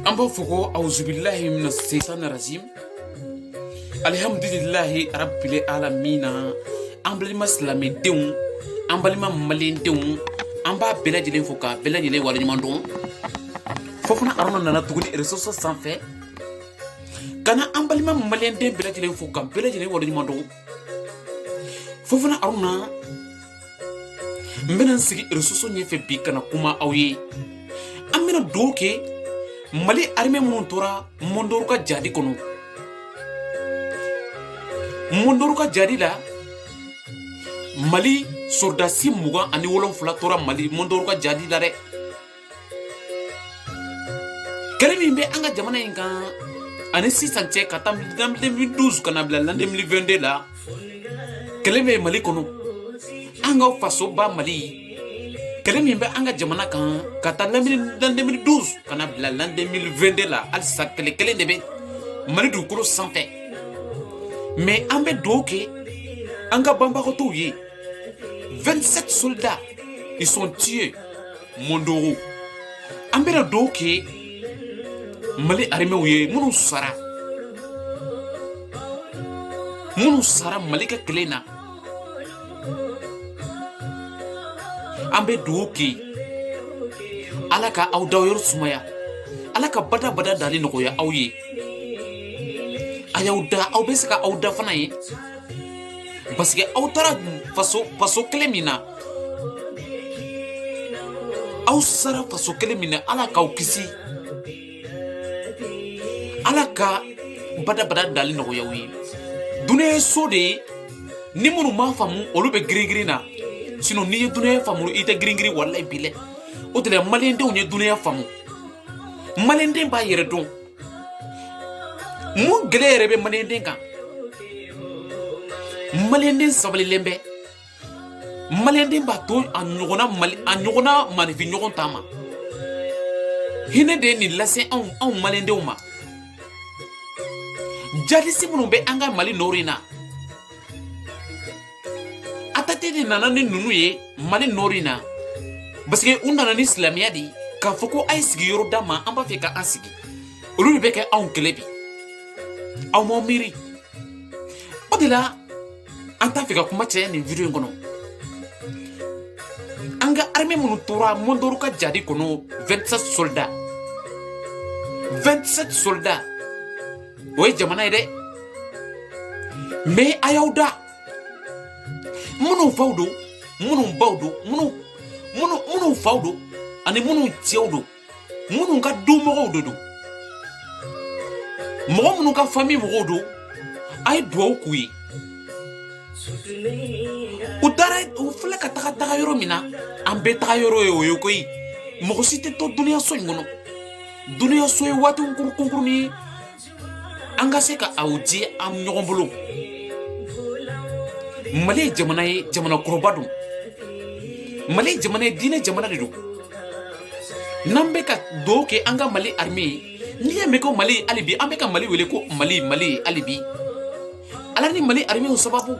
Amba fuko auzubillahi minas saitanir rajim. Alhamdulillahi rabbil alamin. Ambalima slamidenw, ambalima malendenw, amba bela jelen foka bela jelen wala nyamandon. Fofuna arona nana tuguni resources sanfɛ. Kana ambalima malenden bela jelen foka bela jelen wala nyamandon. Fofuna arona mbena sigi resources ɲɛfɛ bi kana kuma aw ye. An bena dugawu kɛ Mali armée minnu tora Mondoru ka jadi kɔnɔ. Mondoru ka jadi la Mali soldasi 27 tora Mali Mondoru ka jadi la dɛ. Kɛlɛ min bɛ an ka jamana in kan ani sisan cɛ ka taa 2012 kana bila 2022 la. Kɛlɛ bɛ Mali kɔnɔ. An ka faso ba Mali. Kɛlɛ min bɛ an ka jamana kan ka taa 2012 kana bila 2022 la halisa kɛlɛ kelen de bɛ Mali dugukolo sanfɛ. Mais an bɛ dugawu kɛ an ka banbagatɔw ye 27 soldats ils sont tués Mondoru. An bɛna dugawu kɛ Mali armée ye minnu sara Mali ka kɛlɛ na. An bɛ dugawu kɛ Ala ka aw dayɔrɔ sumaya, Ala ka bada dali nɔgɔya aw ye. A y'aw da, aw bɛ se ka aw da fana ye parce que aw taara faso kelen min na, aw sara faso kelen min na. Ala k'aw kisi, Ala ka bada dali nɔgɔya aw ye. Dunuya ye so de ye, ni minnu m'a faamu olu bɛ girin na. Sinon n'i ye dunuya faamu i tɛ girin wallahi bilɛ. O de la maliyɛndenw ye dunuya faamu. Maliyɛnden b'a yɛrɛ dɔn. Mun gɛlɛya yɛrɛ bɛ maliyɛnden kan? Maliyɛnden sabalilen bɛ. Maliyɛnden b'a to a ɲɔgɔnna manifin ɲɔgɔn ta ma. Hinɛ de ye nin lase anw maliyɛndenw ma. Jadisi minnu bɛ an ka Mali nord in na. Atate de nana ni ninnu ye Mali nord in na parce que u nana ni silamɛya de k'a fɔ ko a ye sigiyɔrɔ d'a ma an b'a fɛ ka an sigi. Olu de bɛ kɛ anw kɛlɛ bi. Aw m'aw miiri. O de la an t'a fɛ ka kuma caya nin video in kɔnɔ. An ka armée minnu tora Mondoru ka jadi kɔnɔ 27 soldats. 27 soldats. O ye jamana ye dɛ. Mais a y'aw da. Minnu faw don, minnu baw don, minnu faw don ani minnu cɛw don, minnu ka dumɔgɔw de don, mɔgɔ minnu ka famille mɔgɔw don, a ye dugawu k'u ye. U filɛ ka taga yɔrɔ min na, an bɛɛ taga yɔrɔ ye o ye koyi. Mɔgɔ si tɛ to duniyaso in kɔnɔ. Duniyaso ye waati kunkurunin ye. An ka se ka aw di an ɲɔgɔn bolo. Mali ye jamana ye, jamana kɔrɔba don. Mali ye jamana ye, diinɛ jamana de don. N'an bɛ ka dugawu kɛ an ka Mali armée ye, n'i y'a mɛn ko Mali hali bi an bɛ ka Mali wele ko Mali hali bi. Ala ni Mali armée o sababu.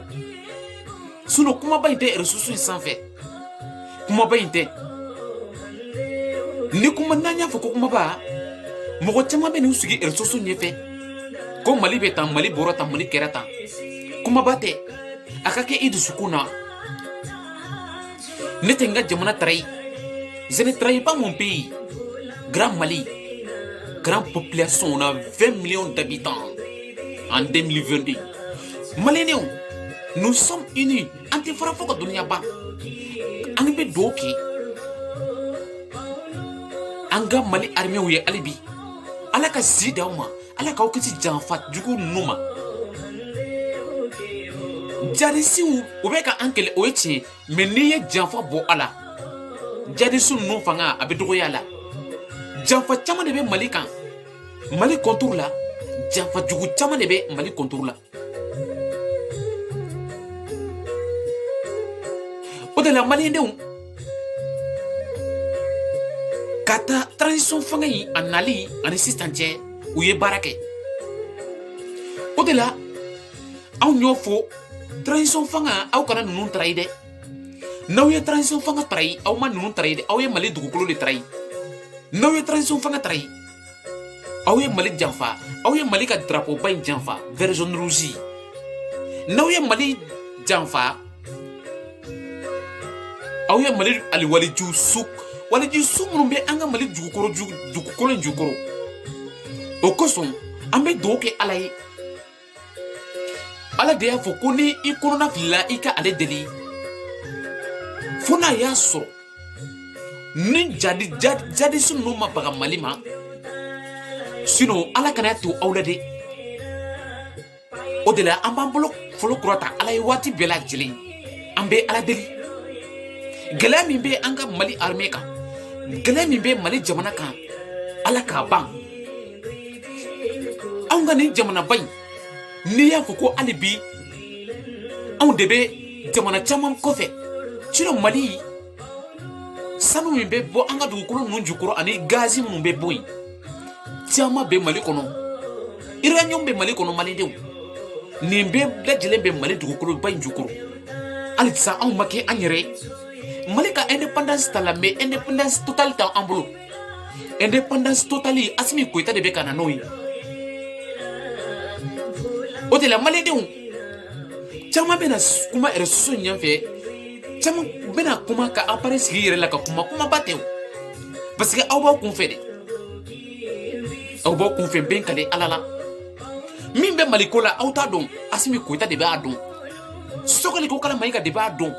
Sinon kumaba in tɛ ressource in sanfɛ. Kumaba in tɛ. Ni kuma n'an y'a fɔ ko kumaba, mɔgɔ caman bɛ n'u sigi ressource ɲɛfɛ. Ko Mali bɛ tan, Mali bɔra tan, Mali kɛra tan. Kumaba tɛ. A ka kɛ i dusukun na. Ne tɛ n ka jamana trahi. Je ne trahis pas mon pays. Grand Mali, grande population, on a 20 millions d'habitants en 2022. Maliens, nous sommes unis. An tɛ fara fo ka duniya ban. An bɛ dugawu kɛ an ka Mali armée ye hali bi. Ala ka si d'aw ma. Ala k'aw kisi janfa jugu ninnu ma. Jadisiw u bɛ ka an kɛlɛ o ye tiɲɛ, mais n'i ye janfa bɔ a la, jadisiw ninnu fanga a bɛ dɔgɔya a la. Janfa caman de bɛ Mali kan. Mali contour la, janfa jugu caman de bɛ Mali contour la. O de la maliyɛndenw ka taa transition fanga in a nali ani sisan cɛ u ye baara kɛ. O de la anw y'o fɔ. Transition fanga aw kana ninnu trahi dɛ. N'aw ye transition fanga trahi, aw ma ninnu trahi dɛ. Aw ye Mali dugukolo de trahi. N'aw ye transition fanga trahi, aw ye Mali janfa aw ye Mali ka drapeau ba in janfa vert jaune rouge n'aw ye Mali janfa aw ye Mali ali waliju su minnu bɛ an ka Mali dugukolo in jukɔrɔ o kosɔn an bɛ dugawu kɛ Ala ye Ala de y'a fɔ ko ni i kɔnɔna filila i ka ale deli fo n'a y'a sɔrɔ ni jadisi ninnu ma baga Mali ma sinon Ala kana to aw la dɛ o de la an b'an bolo fɔlɔ kɔrɔta Ala ye waati bɛɛ lajɛlen an bɛ Ala deli gɛlɛya min bɛ an ka Mali armée kan gɛlɛya min bɛ Mali jamana kan Ala k'a ban anw ka nin jamanaba in n'i y'a fɔ ko hali bi anw de bɛ jamana caman kɔfɛ sinon Mali sanu min bɛ bɔ an ka dugukolo ninnu jukɔrɔ ani gazi minnu bɛ bɔ yen caman bɛ Mali kɔnɔ uranium bɛ Mali kɔnɔ malidenw nin bɛɛ lajɛlen bɛ Mali dugukolo ba in jukɔrɔ hali sisan anw ma kɛ an yɛrɛ ye Mali ka indépendance ta la mais indépendance totale t'an bolo indépendance totale Assimi Goïta de bɛ ka na n'o ye o de la malidenw caman bɛna kuma réseaux ɲɛfɛ caman bɛna kuma ka appareil sigi yɛrɛ la ka kuma ba tɛ o parce que aw b'aw kunfɛ de aw b'aw kunfɛ bɛn ka di Ala la min bɛ Mali ko la aw t'a dɔn Assimi Goïta de b'a dɔn Sogɛli ko Kala Mayiga de b'a dɔn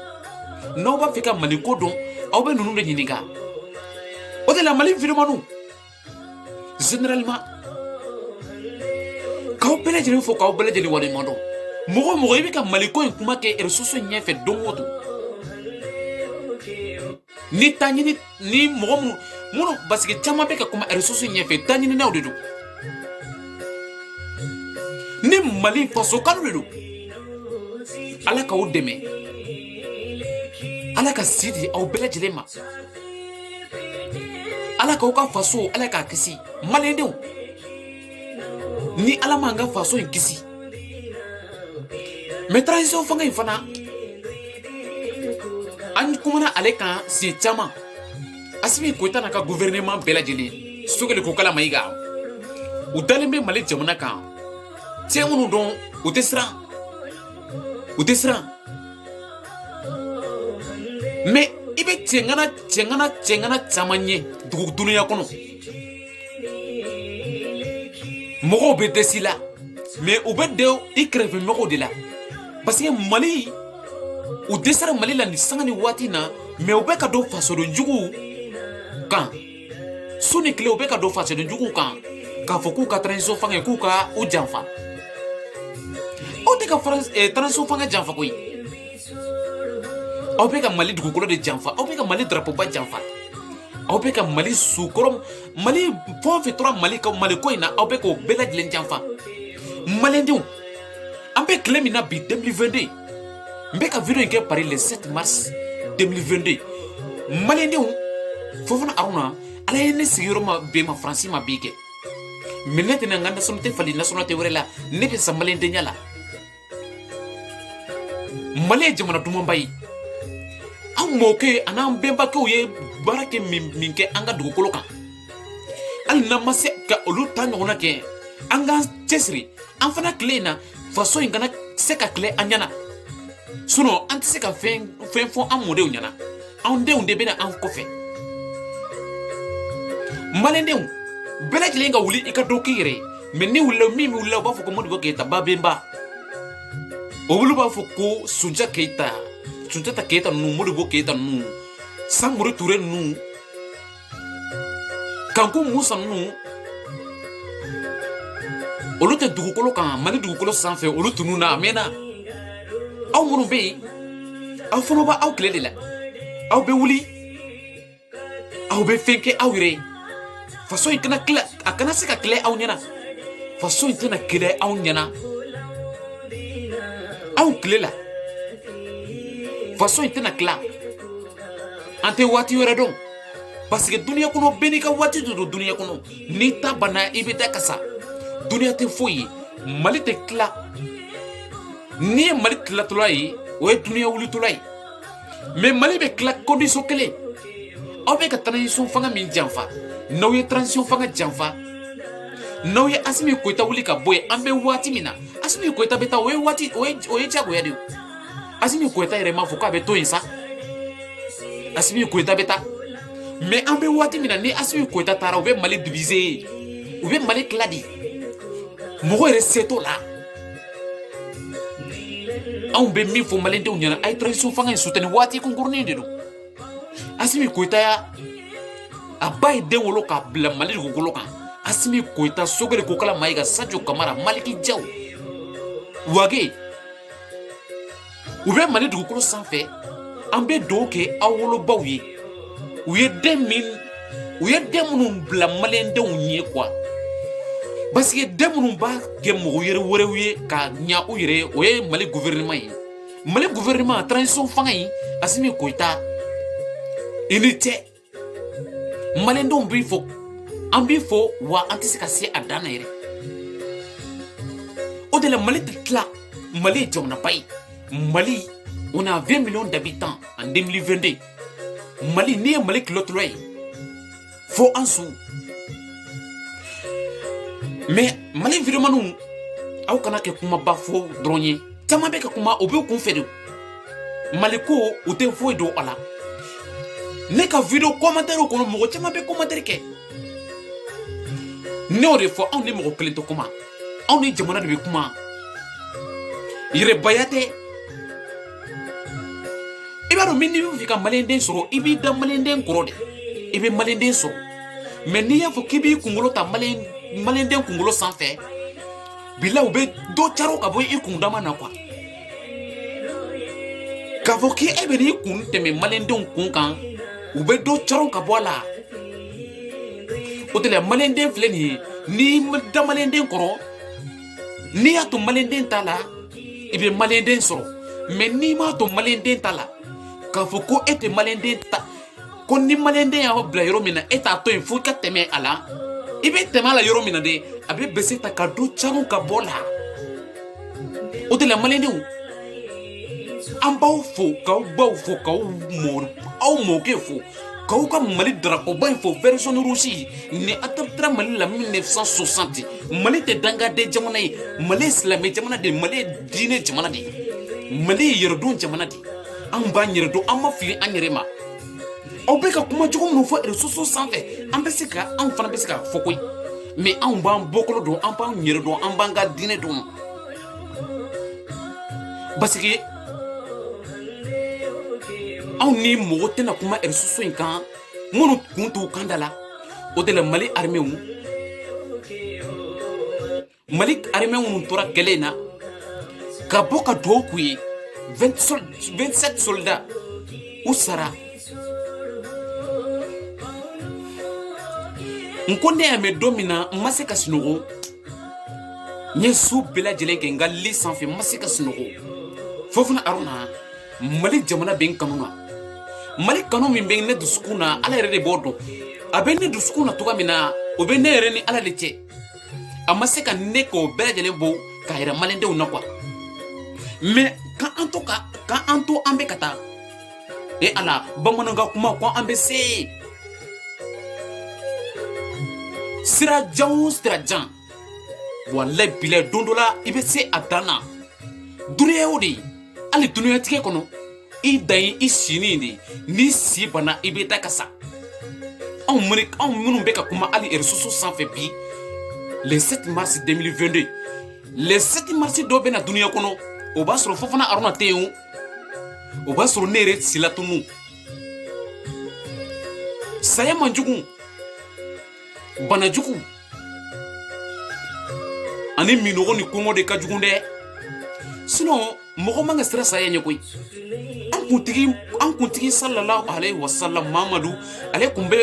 n'aw b'a fɛ ka Mali ko dɔn aw bɛ ninnu de ɲininka o de la Mali vidéoman généralement k'aw bɛɛ lajɛlen fo k'aw bɛɛ lajɛlen waleɲuman dɔn mɔgɔ o mɔgɔ i bɛ ka Mali ko in kuma kɛ réseaux ɲɛfɛ don o don ni ta ɲini ni mɔgɔ minnu parce que caman bɛ ka kuma réseaux ɲɛfɛ ta ɲininaw de don ni Mali faso kanu de don Ala k'aw dɛmɛ Ala ka si di aw bɛɛ lajɛlen ma Ala k'aw ka faso Ala k'a kisi maliyɛndenw ni Ala m'an ka faso in kisi mais transition fanga in fana an kumana ale kan siɲɛ caman Assimi Goïta n'a ka gouvernement bɛɛ lajɛlen Sogɛli ko Kala Mayiga u dalen bɛ Mali jamana kan cɛ minnu dɔn u tɛ siran mais i bɛ cɛŋana caman ye dunuya kɔnɔ mɔgɔw bɛ dɛsɛ la mais u bɛ da i kɛrɛfɛ mɔgɔw de la parce que Mali u dɛsɛra Mali la nin sanga ni waati na mais u bɛ ka don fasoden juguw kan su ni tile u bɛ ka don fasoden juguw kan k'a fɔ k'u ka transition fanga k'u ka u janfa aw tɛ ka transition fanga janfa koyi aw bɛ ka Mali dugukolo de janfa aw bɛ ka Mali drapeau ba janfa aw bɛ ka Mali sukɔrɔ Mali fɛn o fɛn tora Mali ko in na aw bɛ k'o bɛɛ lajɛlen janfa maliyɛndenw an bɛ tile min na bi 2022 n bɛ ka video in kɛ Paris le 7 mars 2022 maliyɛndenw Fofana Aruna Ala ye ne sigiyɔrɔ bɛn ma Faransi ma bi kɛ mais ne tɛna n ka nationalité fali nationalité wɛrɛ la ne bɛ sa maliyɛndenya la Mali ye jamana dumanba ye an mɔkɛ a n'an bɛnbakɛw ye baara kɛ min kɛ an ka dugukolo kan hali n'an ma se ka olu ta ɲɔgɔnna kɛ an k'an cɛsiri an fana tile in na faso in kana se ka tile an ɲɛna sinon an tɛ se ka fɛn fɔ an mɔdenw ɲɛna anw denw de bɛna an kɔfɛ maliyɛndenw bɛɛ lajɛlen ka wuli i ka dɔ k'i yɛrɛ ye mais ni wulila min wulila u b'a fɔ ko Modibo Keyita Babemba olu b'a fɔ ko Sunjata Keyita ninnu Modibo Keyita ninnu Samori Ture ninnu Kanku Musa ninnu olu tɛ dugukolo kan Mali dugukolo sanfɛ olu tunun na a mɛnna aw minnu bɛ yen aw fana b'aw tile de la aw bɛ wuli aw bɛ fɛn kɛ aw yɛrɛ ye faso in kana tila a kana se ka tila aw ɲɛna faso in tɛna tila aw ɲɛna aw tile la faso in tɛna tila an tɛ waati wɛrɛ dɔn parce que duniya kɔnɔ bɛɛ n'i ka waati de don duniya kɔnɔ n'i ta banna i bɛ da kasa duniya tɛ foyi ye Mali tɛ tila n'i ye Mali tilatɔla ye o ye duniya wulitɔla ye mais Mali bɛ tila condition kelen aw bɛ ka transition fanga min janfa n'aw ye transition fanga janfa n'aw ye Assimi Goïta wuli ka bɔ yen an bɛ waati min na Assimi Goïta bɛ taa o ye diyagoya de ye Assimi Goïta yɛrɛ m'a fɔ k'a bɛ to yen sa Assimi Goïta bɛ taa mais an bɛ waati min na ni Assimi Goïta taara u bɛ Mali diviser u bɛ Mali tila de mɔgɔ yɛrɛ se t'o la anw bɛ min fɔ maliyɛndenw ɲɛna a ye transition fanga in soutenir waati kunkurunin de don Assimi Goïta a ba ye den wolo k'a bila Mali dugukolo kan Assimi Goïta Sogore Kokala Mayiga Sadio Kamara Maliki Diaw Wage u bɛ Mali dugukolo sanfɛ an bɛ dugawu kɛ aw wolobaw ye u ye den minnu bila maliyɛndenw ɲɛ quoi parce que den minnu b'a kɛ mɔgɔ yɛrɛ wɛrɛw ye ka ɲa u yɛrɛ o ye Mali gouvernement ye Mali gouvernement transition fanga in Assimi Goïta i ni cɛ maliyɛndenw b'i fɔ an b'i fɔ wa an tɛ se ka se a dan na yɛrɛ o de la Mali tɛ tila Mali ye jamanaba ye Mali on a 20 millions d'habitants en 2022 Mali n'i ye Mali kilotɔla ye fo an su mais Mali vidéomaninw aw kana kɛ kumaba fɔ dɔrɔn ye caman bɛ ka kuma o b'u kun fɛ de Mali ko u tɛ foyi don a la ne ka vidéo commentaire kɔnɔ mɔgɔ caman bɛ commentaire kɛ ne y'o de fɔ anw ni mɔgɔ kelen tɛ kuma anw ni jamana de bɛ kuma yɛrɛbaya tɛ i b'a dɔn min n'i bɛ fɛ ka maliyɛnden sɔrɔ i b'i da maliyɛnden kɔrɔ de i bɛ maliyɛnden sɔrɔ mais n'i y'a fɔ k'i b'i kunkolo ta maliyɛnden kunkolo sanfɛ bila u bɛ dɔ caro ka bɔ i kundama na quoi k'a fɔ k'e bɛ n'i kun tɛmɛ maliyɛndenw kun kan u bɛ dɔ caro ka bɔ a la o de la maliyɛnden filɛ nin ye n'i da maliyɛnden kɔrɔ n'i y'a to maliyɛnden ta la i bɛ maliyɛnden sɔrɔ mais n'i m'a to maliyɛnden ta la k'a fɔ ko e tɛ maliyɛnden ta ko ni maliyɛnden y'aw bila yɔrɔ min na e t'a to yen fo i ka tɛmɛ a la i bɛ tɛmɛ a la yɔrɔ min na de a bɛ bese ta ka dɔ caro ka bɔ la o de la maliyɛndenw an b'aw fo k'aw baw fo aw mɔkɛ fo k'aw ka Mali drapeau in fo version rouge ni adaptera Mali la 1960 Mali tɛ dangaden jamana ye Mali ye silamɛ jamana de Mali ye diinɛ jamana de Mali ye yɛrɛdon jamana de an b'an yɛrɛ don an ma fili an yɛrɛ ma aw bɛ ka kuma cogo minnu fɔ réseaux sanfɛ an fana bɛ se ka fɔ koyi mais anw b'an bɔkolo don an b'an yɛrɛ don an b'an ka diinɛ don parce que anw ni mɔgɔ tɛna kuma réseaux in kan minnu kun t'u kan da la o de la Mali armée minnu tora kɛlɛ in na ka bɔ ka dugawu k'u ye 27 soldats u sara n ko ne y'a mɛn don min na n ma se ka sunɔgɔ n ye su bɛɛ lajɛlen kɛ n ka lit sanfɛ n ma se ka sunɔgɔ Fofana Haruna Mali jamana bɛ n kanu na Mali kanu min bɛ ne dusukun na Ala yɛrɛ de b'o dɔn a bɛ ne dusukun na cogoya min na o bɛ ne yɛrɛ ni Ala de cɛ a ma se ka ne k'o bɛɛ lajɛlen bɔ k'a yɛrɛ maliyɛndenw na quoi mais k'an to an bɛ ka taa Ala bamanankan kuma ko an bɛ se sira jan wallahi bilahi don dɔ la i bɛ se a dan na dunuya y'o de ye hali dunuyatigɛ kɔnɔ i dan ye i sini de n'i si banna i bɛ taa ka sa anw minnu bɛ ka kuma hali réseaux sanfɛ bi le 7 mars 2022 le 7 mars dɔ bɛ na dunuya kɔnɔ o b'a sɔrɔ Fofana Haruna tɛ yen o b'a sɔrɔ ne yɛrɛ sila tunu saya man jugu bana jugu ani minɔgɔ ni kɔngɔ de ka jugu dɛ sinon mɔgɔ man ka siran saya ɲɛ koyi an kuntigi sallallahu alaihi wasallam Mamadu ale kun bɛ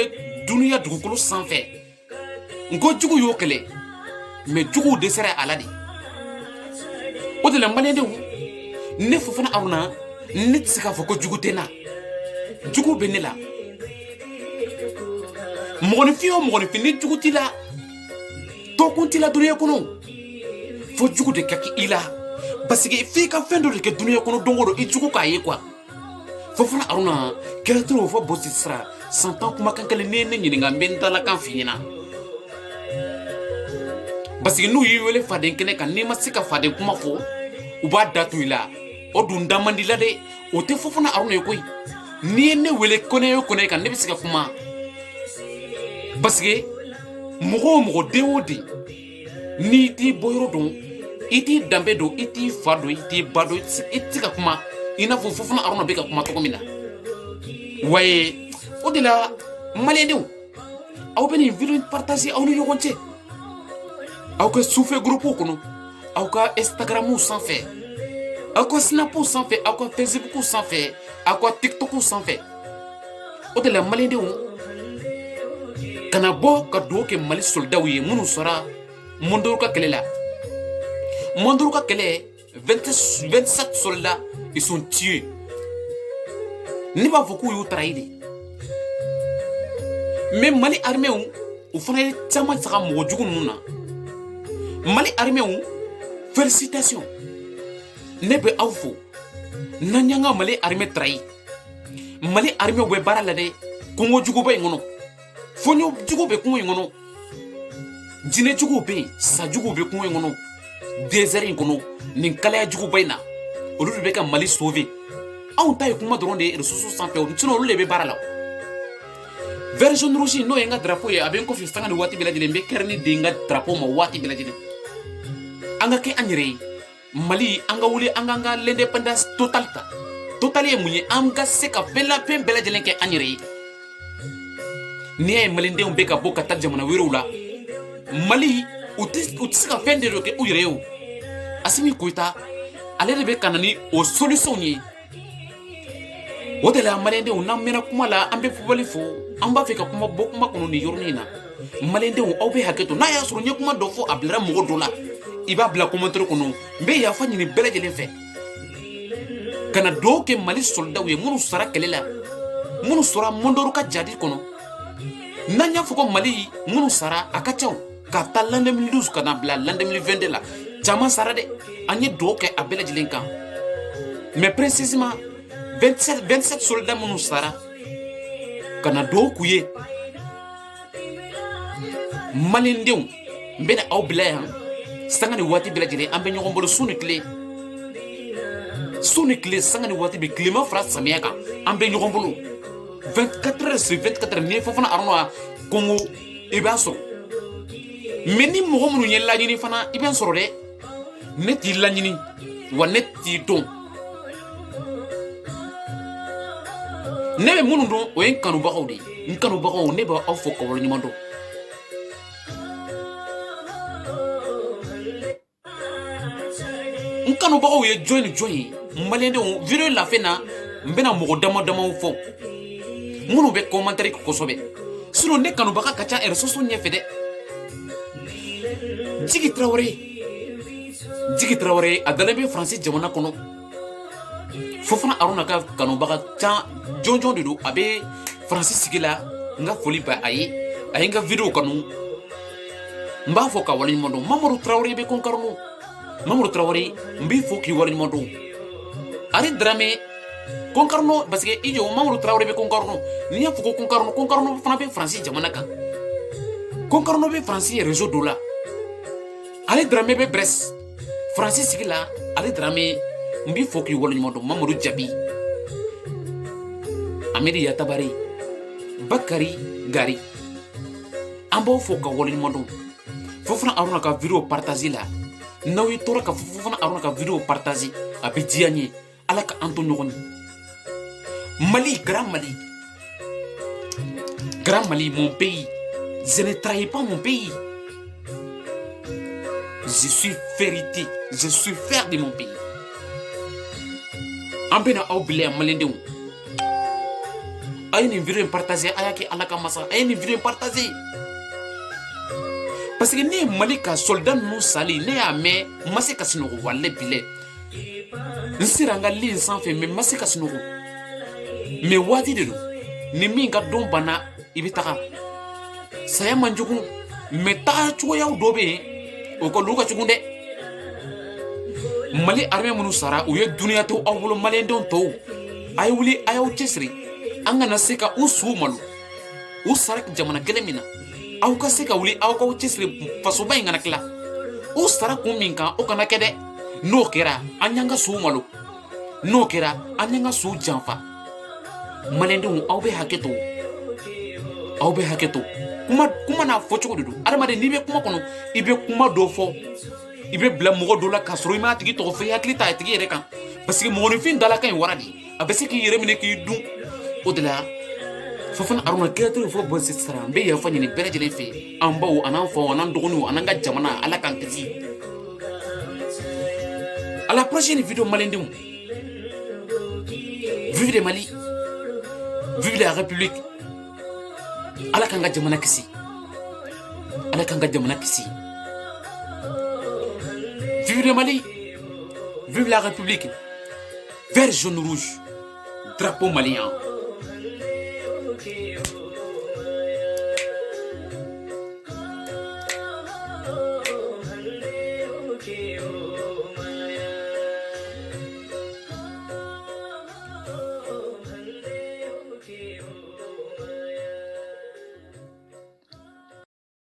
dunuya dugukolo sanfɛ n ko jugu y'o kɛlɛ mais juguw dɛsɛra Ala de o de la maliyɛndenw ne Fofana Haruna ne tɛ se k'a fɔ ko jugu tɛ n na jugu bɛ ne la mɔgɔninfin o mɔgɔninfin ni jugu t'i la tɔkun t'i la dunuya kɔnɔ fo jugu de ka kɛ i la parce que f'i ka fɛn dɔ de kɛ dunuya kɔnɔ don o don i jugu k'a ye quoi Fofana Haruna kɛra toro o fɔ Bosi Sira san 10 kumakan kelen n'i ye ne ɲininka n bɛ n dalakan f'i ɲɛna parce que n'u y'i wele faden kɛnɛ kan n'i ma se ka faden kuma fɔ u b'a da to i la o dun da man di la dɛ o tɛ fɔ fana Aruna ye koyi n'i ye ne wele kɔnɛ o kɔnɛ kan ne bɛ se ka kuma parce que mɔgɔ o mɔgɔ den o den n'i t'i bɔyɔrɔ dɔn i t'i danbe dɔn i t'i fa dɔn i t'i ba dɔn i tɛ se ka kuma i n'a fɔ fana Aruna bɛ ka kuma cogo min na wa o de la maliyɛndenw aw bɛ nin video partager aw ni ɲɔgɔn cɛ aw ka sufɛ groupe kɔnɔ aw ka Instagram sanfɛ aw ka Snap sanfɛ aw ka Facebook sanfɛ aw ka TikTok sanfɛ o de la maliyɛndenw kana bɔ ka dugawu kɛ Mali soldaw ye minnu sɔrɔ Mondoro ka kɛlɛ la Mondoro ka kɛlɛ 27 soldats ils sont tués ne b'a fɔ k'u y'u trahi de mais Mali armée u fana ye caman saga mɔgɔ jugu ninnu na Mali armée félicitations ne bɛ aw fo n'an y'an ka Mali armée trahi Mali armée bɛ baara la dɛ kungo juguba in kɔnɔ foɲo jugu bɛ kungo in kɔnɔ jinɛ juguw bɛ yen sa juguw bɛ kungo in kɔnɔ désert in kɔnɔ nin kalaya juguba in na olu de bɛ ka Mali sauver anw ta ye kuma dɔrɔn de ye réseaux sanfɛ sinon olu de bɛ baara la vert jaune rouge n'o ye n ka drapeau ye a bɛ n kɔfɛ sanga ni waati bɛɛ lajɛlen n bɛ kɛrɛni di n ka drapeau ma waati bɛɛ lajɛlen an ka kɛ an yɛrɛ ye Mali an ka wuli an k'an ka l'indépendance totale ta total ye mun ye an ka se ka fɛn bɛɛ lajɛlen kɛ an yɛrɛ ye n'i y'a ye maliyɛndenw bɛ ka bɔ ka taa jamana wɛrɛw la Mali u tɛ se ka fɛn de dɔ kɛ u yɛrɛ ye o Asimi Goïta ale de bɛ ka na ni o solution ye o de la maliyɛndenw n'an mɛnna kuma la an bɛ fubali fɔ an b'a fɛ ka kuma bɔ kuma kɔnɔ nin yɔrɔnin in na maliyɛndenw aw bɛ hakɛ to n'a y'a sɔrɔ n ye kuma dɔ fɔ a bilara mɔgɔ dɔ la i b'a bila commentaire kɔnɔ n bɛ yafa ɲini bɛɛ lajɛlen fɛ ka na dugawu kɛ Mali soldaw ye minnu sara kɛlɛ la minnu sɔrɔ Mondoro ka jadi kɔnɔ n'an y'a fɔ ko Mali minnu sara a ka ca ka taa l'an 2012 ka na bila l'an 2022 la caman sara dɛ an ye dugawu kɛ a bɛɛ lajɛlen kan mais précisément 27 soldats minnu sara ka na dugawu k'u ye maliyɛndenw n bɛna aw bila yan sanga ni waati bɛɛ lajɛlen an bɛ ɲɔgɔn bolo su ni tile sanga ni waati bɛ tilema fara samiya kan an bɛ ɲɔgɔn bolo 24 heures sur 24 heures n'i ye fɔ fana Aruna Congo i b'a sɔrɔ mais ni mɔgɔ minnu ye laɲini fana i bɛ n sɔrɔ dɛ ne t'i laɲini wa ne t'i dɔn ne bɛ minnu dɔn o ye n kanubagaw de ye n kanubagaw ne b'aw fɔ ka waleɲuman dɔn n kanubagaw ye jɔn ni jɔn ye maliyɛndenw video lafɛ na n bɛna mɔgɔ dama fɔ minnu bɛ commentaire kɛ kosɛbɛ sinon ne kanubaga ka ca réseaux ɲɛfɛ dɛ Djigui Traoré a dalen bɛ Faransi jamana kɔnɔ fo fana Aruna ka kanubaga ca jɔnjɔn de don a bɛ Faransi sigi la n ka foli bɛ a ye n ka video kanu n b'a fɔ ka waleɲuman dɔn Mamadou Traoré bɛ Konkarno Mamadou Traoré n b'i fɔ k'i waleɲuman dɔn Ari Dramé Konkarno parce que i jɔ Mamadou Traoré bɛ Konkarno n'i y'a fɔ ko Konkarno fana bɛ Faransi jamana kan Konkarno bɛ Faransi réseau dɔ la Ale Dramé bɛ Brest Faransi sigi la Ale Dramé n b'i fɔ k'i waleɲuman dɔn Mamadou Diaby Amedi Yatabare Bakari Gari an b'aw fɔ ka waleɲuman dɔn fo fana Aruna ka video partager la n'aw ye tora ka fo fana Aruna ka video partager a bɛ diya n ye Ala ka an to ɲɔgɔn ye Mali, Grand Mali, mon pays. Je ne trahis pas mon pays. Je suis vérité. Je suis fier de mon pays. En bena aw bila maliyɛndenw a ye nin video in partager a y'a kɛ Ala ka masa a ye nin video in partager parce que ne ye Mali ka soldat ninnu sali ne y'a mɛn n ma se ka sunɔgɔ walahi bilahi n sera n ka lit sanfɛ mais n ma se ka sunɔgɔ mais waati de don ni min ka don banna i bɛ taga saya man jugu mais taga cogoyaw dɔ bɛ yen o ka olu ka jugu dɛ Mali armée minnu sara u ye duniya to aw bolo maliyɛndenw tɔw a ye wuli a y'aw cɛsiri an kana se ka u suw malo u sara jamana kelen min na aw ka se ka wuli aw k'aw cɛsiri fasoba in kana tila o sara kun min kan o kana kɛ dɛ. N'o kɛra an y'an ka sow malo, n'o kɛra an y'an ka sow janfa. Maliyɛndenw aw bɛ hakɛ to, aw bɛ hakɛ to. Kuma n'a fɔ cogo de don. Adamaden n'i bɛ kuma kɔnɔ i bɛ kuma dɔ fɔ, i bɛ bila mɔgɔ dɔ la k'a sɔrɔ i m'a tigi tɔgɔ fɔ i hakili t'a tigi yɛrɛ kan. Parce que mɔgɔninfin dalakan ye wara de ye, a bɛ se k'i yɛrɛ minɛ k'i dun. O de la Fofana Aruna créateur fo bon sira n bɛ yafa ɲini bɛɛ lajɛlen fɛ, an baw an'an faw an'an dɔgɔninw an'an ka jamana Ala k'an kisi. À la prochaine vidéo maliyɛndenw. Vive le Mali, vive la République. Ala k'an ka jamana kisi, Ala k'an ka jamana kisi. Vive le Mali, vive la République. Vert, jaune, rouge, drapeau malien.